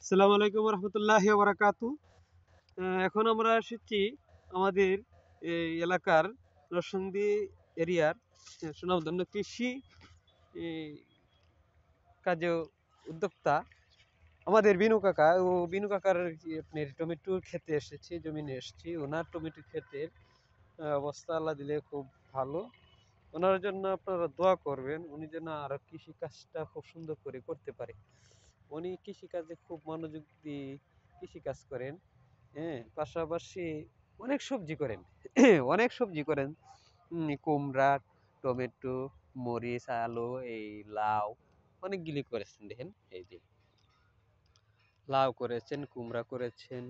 আসসালামু আলাইকুম রহমতুল্লাহি ওয়া বারাকাতু। এখন আমরা এসেছি আমাদের এই এলাকার নরসিংদী এরিয়ার সুনামধন্য কৃষি এই, কাজে উদ্যোক্তা আমাদের বিনু কাকা। ও বিনু কাকার আপনার টমেটো খেতে এসেছি, জমিনে এসেছি। ওনার টমেটো ক্ষেতের অবস্থা আল্লাহ দিলে খুব ভালো। ওনার জন্য আপনারা দোয়া করবেন, উনি যেন আরো কৃষি কাজটা খুব সুন্দর করে করতে পারে। উনি কৃষিকাজে খুব মনোযোগ দিয়ে কৃষিকাজ করেন। হ্যাঁ, পাশাপাশি অনেক সবজি করেন। অনেক সবজি করেন। কুমড়া, টমেটো, মরিচ, আলু, এই লাউ অনেকগুলি করেছেন। দেখেন এই যে লাউ করেছেন, কুমড়া করেছেন,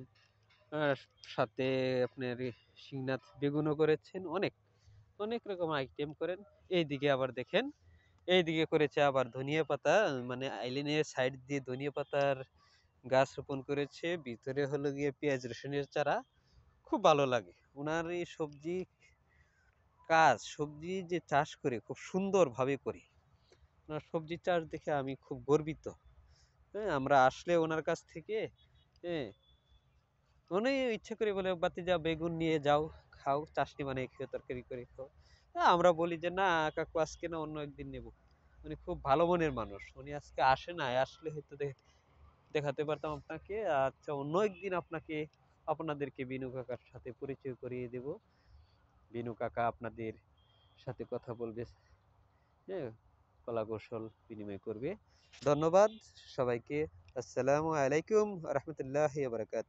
আর সাথে আপনার শিংনাথ বেগুনও করেছেন। অনেক অনেক রকম আইটেম করেন। এইদিকে আবার দেখেন, এইদিকে করেছে আবার ধনিয়া পাতা, মানে আইলিনের সাইড দিয়ে ধনিয়া পাতার গাছ রোপণ করেছে। ভিতরে হলো গিয়ে পেঁয়াজ রসুনের চারা। খুব ভালো লাগে ওনার এই সবজি কাজ। সবজি যে চাষ করে খুব সুন্দরভাবে করে, ওনার সবজি চাষ দেখে আমি খুব গর্বিত। হ্যাঁ, আমরা আসলে ওনার কাছ থেকে, হ্যাঁ, উনি ইচ্ছে করে বলে বাতিজা বেগুন নিয়ে যাও, খাও, চাটনি বানিয়ে খেও, তরকারি করে খাও। হ্যাঁ, আমরা বলি যে না কাকু, আজকে না, অন্য একদিন নেব। উনি খুব ভালো মনের মানুষ। উনি আজকে আসে না, আসলে হয়তো দেখাতে পারতাম আপনাকে। আচ্ছা, অন্য একদিন আপনাদেরকে বিনু কাকার সাথে পরিচয় করিয়ে দেব। বিনু কাকা আপনাদের সাথে কথা বলবে, হ্যাঁ, কলা কৌশল বিনিময় করবে। ধন্যবাদ সবাইকে। আসসালামু আলাইকুম রহমতুল্লাহ বারাকাত।